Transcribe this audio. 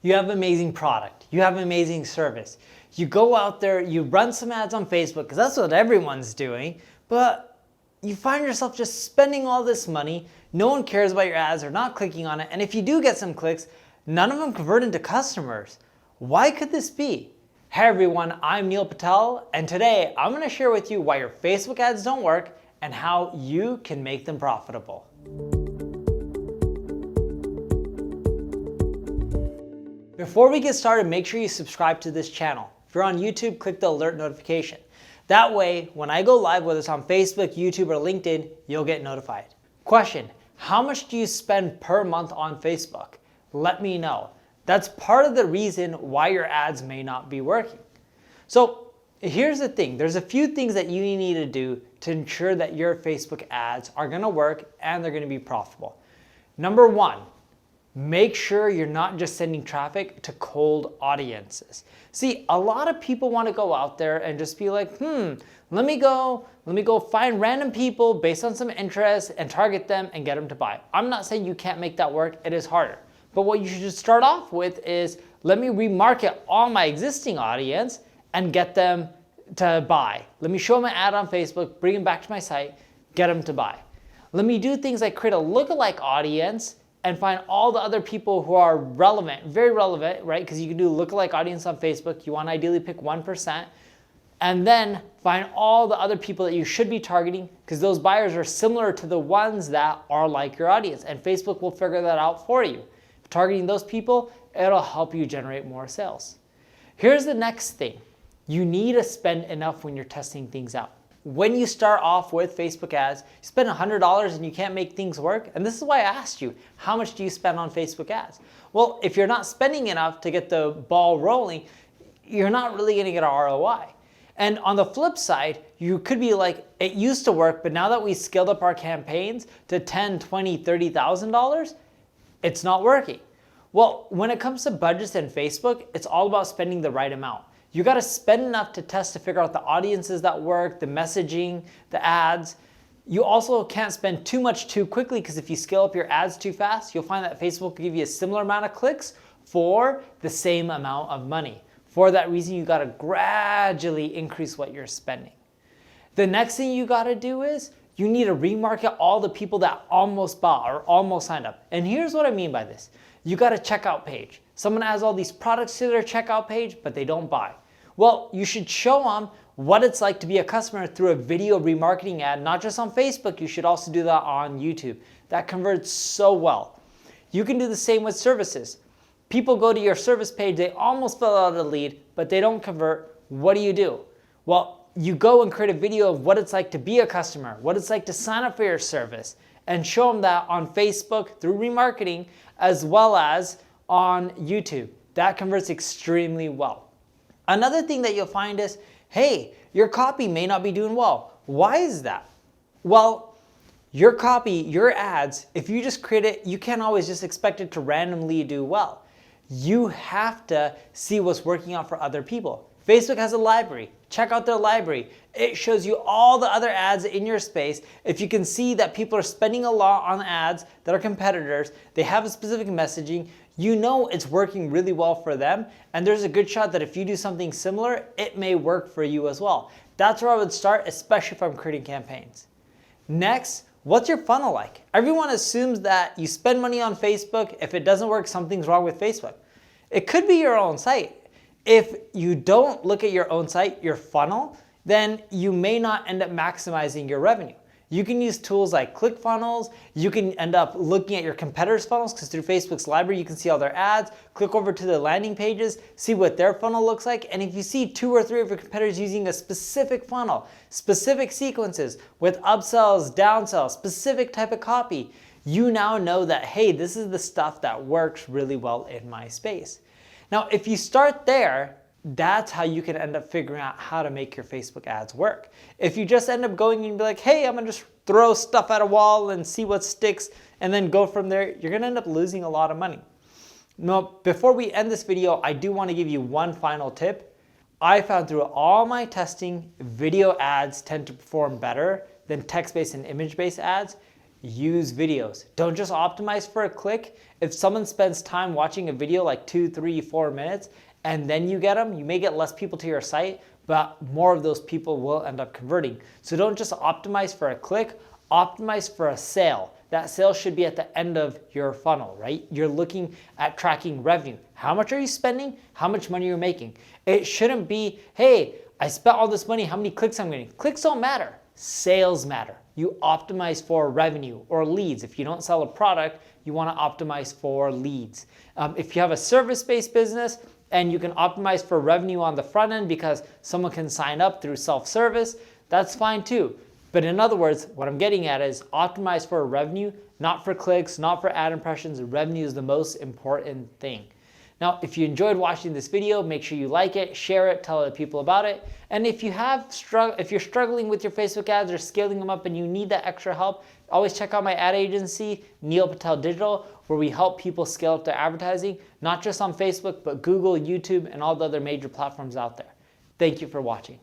You have an amazing product, you have an amazing service. You go out there, you run some ads on Facebook, because that's what everyone's doing, but you find yourself just spending all this money, no one cares about your ads, they're not clicking on it, and if you do get some clicks, none of them convert into customers. Why could this be? Hey everyone, I'm Patel, and today I'm going to share with you why your Facebook ads don't work and how you can make them profitable. Before we get started, make sure you subscribe to this channel. If you're on YouTube, click the alert notification. That way, when I go live, whether it's on Facebook, YouTube, or LinkedIn, you'll get notified. Question, how much do you spend per month on Facebook? Let me know. That's part of the reason why your ads may not be working. So here's the thing. There's a few things that you need to do to ensure that your Facebook ads are going to work and they're going to be profitable. Number one, make sure you're not just sending traffic to cold audiences. See, a lot of people want to go out there and just be like, let me go find random people based on some interest and target them and get them to buy. I'm not saying you can't make that work, it is harder. But what you should start off with is, let me remarket all my existing audience and get them to buy. Let me show them an ad on Facebook, bring them back to my site, get them to buy. Let me do things like create a lookalike audience and find all the other people who are relevant, very relevant, right? Because you can do lookalike audience on Facebook. You want to ideally pick 1%. And then find all the other people that you should be targeting, because those buyers are similar to the ones that are like your audience. And Facebook will figure that out for you. Targeting those people, it'll help you generate more sales. Here's the next thing. You need to spend enough when you're testing things out. When you start off with Facebook ads, you spend $100 and you can't make things work. And this is why I asked you, how much do you spend on Facebook ads? Well, if you're not spending enough to get the ball rolling, you're not really going to get a ROI. And on the flip side, you could be like, it used to work, but now that we scaled up our campaigns to $10,000, $20,000, $30,000, it's not working. Well, when it comes to budgets and Facebook, it's all about spending the right amount. You got to spend enough to test to figure out the audiences that work, the messaging, the ads. You also can't spend too much too quickly, because if you scale up your ads too fast, you'll find that Facebook will give you a similar amount of clicks for the same amount of money. For that reason, you got to gradually increase what you're spending. The next thing you got to do is you need to remarket all the people that almost bought or almost signed up. And here's what I mean by this. You got a checkout page. Someone has all these products to their checkout page, but they don't buy. Well, you should show them what it's like to be a customer through a video remarketing ad, not just on Facebook. You should also do that on YouTube. That converts so well. You can do the same with services. People go to your service page, they almost fill out a lead, but they don't convert. What do? Well, you go and create a video of what it's like to be a customer, what it's like to sign up for your service, and show them that on Facebook through remarketing as well as on YouTube. That converts extremely well. Another thing that you'll find is, hey, your copy may not be doing well. Why is that? Well, your copy, your ads, if you just create it, you can't always just expect it to randomly do well. You have to see what's working out for other people. Facebook has a library. Check out their library. It shows you all the other ads in your space. If you can see that people are spending a lot on ads that are competitors, they have a specific messaging, you know it's working really well for them, and there's a good shot that if you do something similar, it may work for you as well. That's where I would start, especially if I'm creating campaigns. Next, what's your funnel like? Everyone assumes that you spend money on Facebook. If it doesn't work, something's wrong with Facebook. It could be your own site. If you don't look at your own site, your funnel, then you may not end up maximizing your revenue. You can use tools like ClickFunnels. You can end up looking at your competitors' funnels, because through Facebook's library, you can see all their ads. Click over to the landing pages, see what their funnel looks like. And if you see 2 or 3 of your competitors using a specific funnel, specific sequences with upsells, downsells, specific type of copy, you now know that, hey, this is the stuff that works really well in my space. Now, if you start there, that's how you can end up figuring out how to make your Facebook ads work. If you just end up going and be like, hey, I'm gonna just throw stuff at a wall and see what sticks and then go from there, you're gonna end up losing a lot of money. Now, before we end this video, I do wanna give you one final tip. I found through all my testing, video ads tend to perform better than text-based and image-based ads. use videos. Don't just optimize for a click. If someone spends time watching a video like 2, 3, 4 minutes, and then you get them, you may get less people to your site, but more of those people will end up converting. So don't just optimize for a click, optimize for a sale. That sale should be at the end of your funnel, right? You're looking at tracking revenue. How much are you spending? How much money you're making? It shouldn't be, hey, I spent all this money, how many clicks I'm getting? Clicks don't matter, sales matter. You optimize for revenue or leads. If you don't sell a product, you wanna optimize for leads. If you have a service-based business and you can optimize for revenue on the front end because someone can sign up through self-service, that's fine too. But in other words, what I'm getting at is optimize for revenue, not for clicks, not for ad impressions. Revenue is the most important thing. Now, if you enjoyed watching this video, make sure you like it, share it, tell other people about it. And if you're struggling with your Facebook ads or scaling them up and you need that extra help, always check out my ad agency, Patel Digital, where we help people scale up their advertising, not just on Facebook, but Google, YouTube, and all the other major platforms out there. Thank you for watching.